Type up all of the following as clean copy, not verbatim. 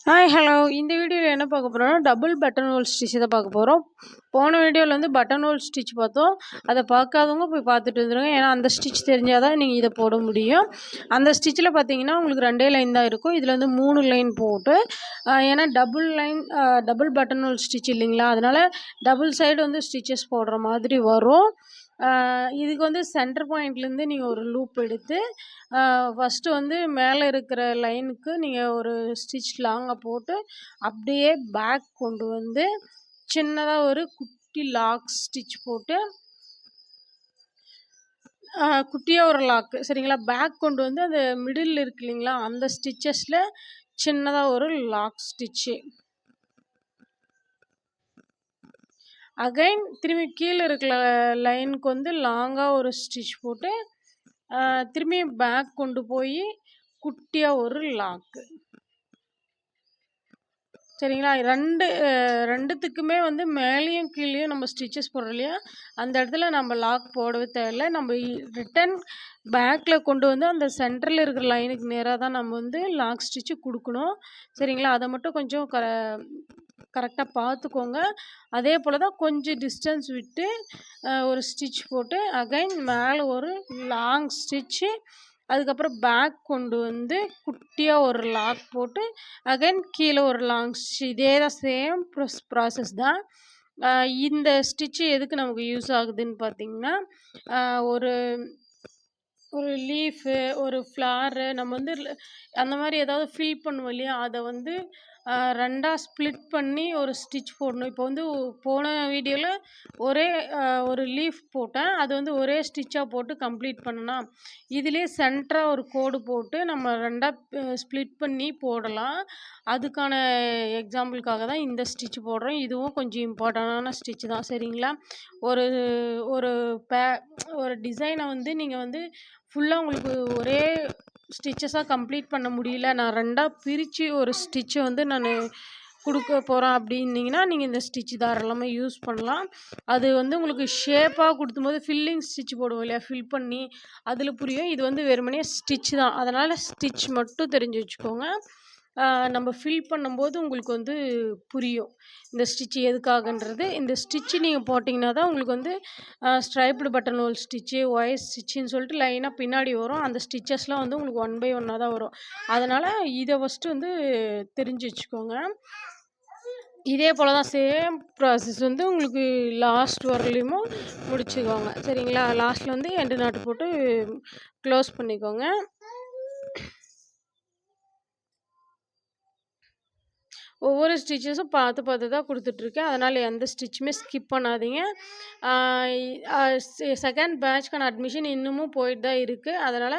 Hi hello. இந்த வீடியோவில் என்ன பார்க்க போகிறோம்னா டபுள் பட்டன் ஹோல் ஸ்டிச் தான் பார்க்க போகிறோம். போன வீடியோவில் வந்து பட்டன் ஹோல் ஸ்டிச் பார்த்தோம். அதை பார்க்காதவங்க போய் பார்த்துட்டு வந்துடுங்க. ஏன்னா அந்த ஸ்டிச் தெரிஞ்சால் தான் நீங்கள் இதை போட முடியும். அந்த ஸ்டிச்சில் பார்த்தீங்கன்னா உங்களுக்கு 2 லைன் தான் இருக்கும். இதில் வந்து 3 லைன் போட்டு ஏன்னா டபுள் பட்டன் ஹோல் ஸ்டிச் இல்லைங்களா, அதனால் டபுள் சைடு வந்து ஸ்டிச்சஸ் போடுற மாதிரி வரும். இதுக்கு வந்து சென்டர் பாயிண்ட்லேருந்து நீங்கள் ஒரு லூப் எடுத்து ஃபஸ்ட்டு வந்து மேலே இருக்கிற லைனுக்கு நீங்கள் ஒரு ஸ்டிச் லாங்காக போட்டு அப்படியே பேக் கொண்டு வந்து சின்னதாக ஒரு குட்டி லாக் ஸ்டிச் போட்டு குட்டியாக ஒரு லாக்கு சரிங்களா, பேக் கொண்டு வந்து அந்த மிடில் இருக்கு இல்லைங்களா, அந்த ஸ்டிச்சஸில் சின்னதாக ஒரு லாக் ஸ்டிச்சு. அகைன் திரும்பி கீழே இருக்கிற லைனுக்கு வந்து லாங்காக ஒரு ஸ்டிச் போட்டு திரும்பி பேக் கொண்டு போய் குட்டியாக ஒரு லாக்கு சரிங்களா. ரெண்டுத்துக்குமே வந்து மேலேயும் கீழேயும் நம்ம ஸ்டிச்சஸ் போடுறோம் இல்லையா, அந்த இடத்துல நம்ம லாக் போடவே தேவையில்லை. நம்ம ரிட்டன் பேக்கில் கொண்டு வந்து அந்த சென்டரில் இருக்கிற லைனுக்கு நேராக தான் நம்ம வந்து லாக் ஸ்டிச்சு கொடுக்கணும் சரிங்களா. அதை மட்டும் கொஞ்சம் கரெக்டாக பார்த்துக்கோங்க. அதே போல் தான் கொஞ்சம் டிஸ்டன்ஸ் விட்டு ஒரு ஸ்டிச் போட்டு அகைன் மேலே ஒரு லாங் ஸ்டிச்சு, அதுக்கப்புறம் பேக் கொண்டு வந்து குட்டியாக ஒரு லாக் போட்டு அகைன் கீழே ஒரு லாங் ஸ்டிச். இதே தான் சேம் ப்ராசஸ் தான். இந்த ஸ்டிச்சு எதுக்கு நமக்கு யூஸ் ஆகுதுன்னு பார்த்திங்கன்னா, ஒரு ஒரு லீஃபு, ஒரு ஃப்ளாரு நம்ம வந்து அந்த மாதிரி ஏதாவது ஃபில் பண்ணுவோம் இல்லையா, அதை வந்து 2ஆக ஸ்ப்ளிட் பண்ணி ஒரு ஸ்டிச் போடணும். இப்போ வந்து போன வீடியோவில் ஒரே ஒரு லீஃப் போட்டேன், அது வந்து ஒரே ஸ்டிச்சாக போட்டு கம்ப்ளீட் பண்ணலாம். இதிலே சென்டராக ஒரு கோடு போட்டு நம்ம 2ஆக ஸ்ப்ளிட் பண்ணி போடலாம். அதுக்கான எக்ஸாம்பிளுக்காக தான் இந்த ஸ்டிச் போடுறோம். இதுவும் கொஞ்சம் இம்பார்ட்டண்டான ஸ்டிச் தான் சரிங்களா. ஒரு ஒரு ஒரு டிசைனை வந்து நீங்கள் வந்து ஃபுல்லாக உங்களுக்கு ஒரே ஸ்டிச்சஸாக கம்ப்ளீட் பண்ண முடியல, நான் 2ஆக பிரித்து ஒரு ஸ்டிச்சை வந்து நான் கொடுக்க போகிறேன் அப்படின்னீங்கன்னா, நீங்கள் இந்த ஸ்டிச் தாராளமாக யூஸ் பண்ணலாம். அது வந்து உங்களுக்கு ஷேப்பாக கொடுத்தும்போது ஃபில்லிங் ஸ்டிச் போடுவோம் இல்லையா, ஃபில் பண்ணி அதில் புரியும். இது வந்து வெறுமனே ஸ்டிச் தான், அதனால் ஸ்டிச் மட்டும் தெரிஞ்சு வச்சுக்கோங்க. நம்ம ஃபில் பண்ணும்போது உங்களுக்கு வந்து புரியும் இந்த ஸ்டிச் எதுக்காகன்றது. இந்த ஸ்டிச்சு நீங்கள் போட்டிங்கன்னா தான் உங்களுக்கு வந்து striped button hole stitch, wire ஸ்டிச்சுன்னு சொல்லிட்டு லைனாக பின்னாடி வரும். அந்த ஸ்டிச்சஸ்லாம் வந்து உங்களுக்கு 1 பை 1ஆக தான் வரும். அதனால் இதை ஃபஸ்ட்டு வந்து தெரிஞ்சு வச்சுக்கோங்க. இதே போல் தான் சேம் ப்ராசஸ் வந்து உங்களுக்கு லாஸ்ட் வரலையுமோ முடிச்சுக்கோங்க சரிங்களா. லாஸ்ட்டில் வந்து எண்டு நாட்டு போட்டு க்ளோஸ் பண்ணிக்கோங்க. ஒவ்வொரு ஸ்டிச்சஸும் பார்த்து பார்த்து தான் கொடுத்துட்ருக்கேன், அதனால் எந்த ஸ்டிச்சுமே ஸ்கிப் பண்ணாதீங்க. செகண்ட் பேட்ச்க்கான அட்மிஷன் இன்னமும் போயிட்டு தான் இருக்குது. அதனால்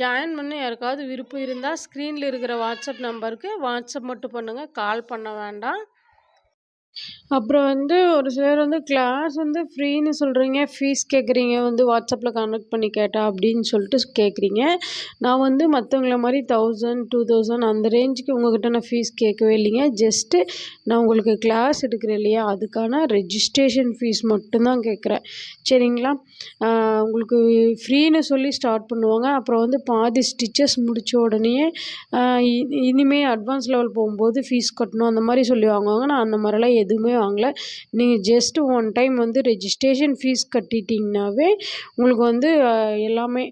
ஜாயின் பண்ண யாருக்காவது விருப்பம் இருந்தால் ஸ்க்ரீனில் இருக்கிற வாட்ஸ்அப் நம்பருக்கு வாட்ஸ்அப் மட்டும் பண்ணுங்கள், கால் பண்ண வேண்டாம். அப்புறம் வந்து ஒரு சிலர் வந்து கிளாஸ் வந்து ஃப்ரீன்னு சொல்கிறீங்க, ஃபீஸ் கேட்குறீங்க, வந்து வாட்ஸ்அப்பில் கான்டெக்ட் பண்ணி கேட்டால் அப்படின்னு சொல்லிட்டு கேட்குறீங்க. நான் வந்து மற்றவங்கள மாதிரி 1000 2000 அந்த ரேஞ்சுக்கு உங்கள்கிட்ட நான் ஃபீஸ் கேட்கவே இல்லைங்க. ஜஸ்ட்டு நான் உங்களுக்கு கிளாஸ் எடுக்கிறேன் இல்லையா, அதுக்கான ரெஜிஸ்ட்ரேஷன் ஃபீஸ் மட்டும்தான் கேட்குறேன் சரிங்களா. உங்களுக்கு ஃப்ரீன்னு சொல்லி ஸ்டார்ட் பண்ணுவாங்க. அப்புறம் வந்து பாதி ஸ்டிச்சஸ் முடித்த உடனே இனிமேல் அட்வான்ஸ் லெவல் போகும்போது ஃபீஸ் கட்டணும் அந்த மாதிரி சொல்லி வாங்குவாங்க. நான் அந்த மாதிரிலாம் எதுவுமே வாங்கல. நீங்கள் ஜஸ்ட்டு 1 டைம் வந்து ரெஜிஸ்ட்ரேஷன் ஃபீஸ் கட்டிட்டிங்கனாவே உங்களுக்கு வந்து எல்லாமே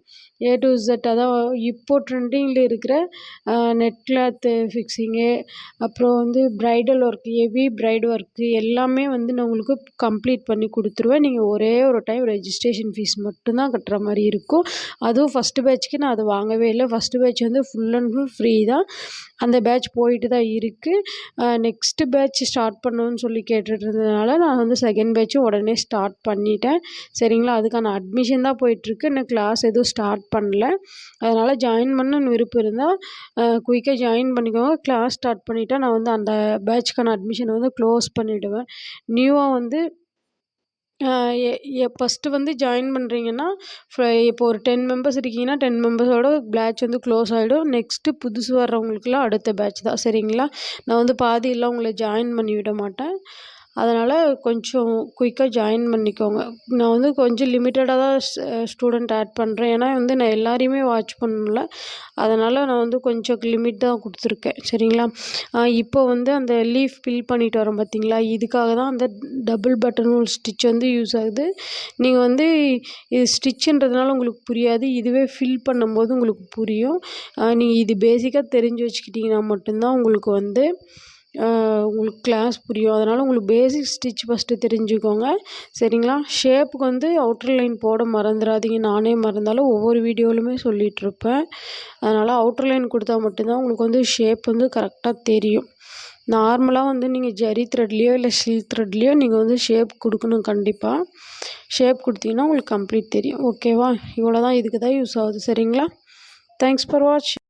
A to Z, அதான் இப்போ ட்ரெண்டிங்கில் இருக்கிற நெட் கிளாத்து ஃபிக்ஸிங்கு, அப்புறம் வந்து bridal work, heavy bride work எல்லாமே வந்து நான் உங்களுக்கு கம்ப்ளீட் பண்ணி கொடுத்துருவேன். நீங்கள் ஒரே ஒரு டைம் ரெஜிஸ்ட்ரேஷன் ஃபீஸ் மட்டும்தான் கட்டுற மாதிரி இருக்கும். அதுவும் ஃபஸ்ட்டு பேட்ச்க்கு நான் அது வாங்கவே இல்லை. ஃபஸ்ட்டு பேட்ச் வந்து ஃபுல் அண்ட் ஃபுல் ஃப்ரீ தான். அந்த பேட்ச் போயிட்டு தான் இருக்குது. நெக்ஸ்ட்டு பேட்ச் ஸ்டார்ட் பண்ணணும்னு சொல்லி கேட்டுட்ருந்ததுனால நான் வந்து செகண்ட் பேட்ச்சும் உடனே ஸ்டார்ட் பண்ணிட்டேன் சரிங்களா. அதுக்கான அட்மிஷன் தான் போயிட்டுருக்கு, இன்னும் கிளாஸ் எதுவும் ஸ்டார்ட் பண்ணல. அதனால் ஜாயின் பண்ணணும்னு விருப்பம் இருந்தால் குயிக்காக ஜாயின் பண்ணிக்கோங்க. கிளாஸ் ஸ்டார்ட் பண்ணிவிட்டா நான் வந்து அந்த பேட்ச்க்கான அட்மிஷனை வந்து க்ளோஸ் பண்ணிவிடுவேன். நியூவாக வந்து ஃபஸ்ட்டு வந்து ஜாயின் பண்ணுறீங்கன்னா இப்போ ஒரு 10 மெம்பர்ஸ் இருக்கீங்கன்னா 10 மெம்பர்ஸோட பேட்ச் வந்து க்ளோஸ் ஆகிடும். நெக்ஸ்ட்டு புதுசு வர்றவங்களுக்குலாம் அடுத்த பேட்ச் தான் சரிங்களா. நான் வந்து பாதியெல்லாம் உங்களை ஜாயின் பண்ணி விட மாட்டேன். அதனால் கொஞ்சம் குயிக்காக ஜாயின் பண்ணிக்கோங்க. நான் வந்து கொஞ்சம் லிமிட்டடாக தான் ஸ்டூடெண்ட் ஆட் பண்ணுறேன். ஏன்னா வந்து நான் எல்லாரையுமே வாட்ச் பண்ணணும்ல. அதனால் நான் வந்து கொஞ்சம் லிமிட் தான் கொடுத்துருக்கேன். சரிங்களா? இப்போ வந்து அந்த லீஃப் ஃபில் பண்ணிட்டு வரோம் பார்த்தீங்களா? இதுக்காக தான் அந்த டபுள் பட்டன் ஹோல் ஸ்டிச் வந்து யூஸ் ஆகுது. நீங்கள் வந்து இது ஸ்டிச்சுன்றதுனால உங்களுக்கு புரியாது. இதுவே ஃபில் பண்ணும்போது உங்களுக்கு புரியும். நீங்கள் இது பேசிக்காக தெரிஞ்சு வச்சுக்கிட்டிங்கன்னா மட்டும்தான் உங்களுக்கு வந்து உங்களுக்கு கிளாஸ் புரியும். அதனால் உங்களுக்கு பேசிக் ஸ்டிச் ஃபஸ்ட்டு தெரிஞ்சுக்கோங்க. சரிங்களா? ஷேப்புக்கு வந்து அவுட்டர் லைன் போட மறந்துடாதீங்க. நானே மறந்தாலும் ஒவ்வொரு வீடியோவிலுமே சொல்லிகிட்ருப்பேன். அதனால் அவுட்டர் லைன் கொடுத்தா மட்டும்தான் உங்களுக்கு வந்து ஷேப் வந்து கரெக்டாக தெரியும். நார்மலாக வந்து நீங்கள் ஜரி த்ரெட்லேயோ இல்லை சில்க் த்ரெட்லேயோ நீங்கள் வந்து ஷேப் கொடுக்கணும் கண்டிப்பாக. ஷேப் கொடுத்தீங்கன்னா உங்களுக்கு கம்ப்ளீட் தெரியும். ஓகேவா? இவ்வளோ தான், இதுக்கு தான் யூஸ் ஆகுது. சரிங்களா? தேங்க்ஸ் ஃபார் வாட்சிங்.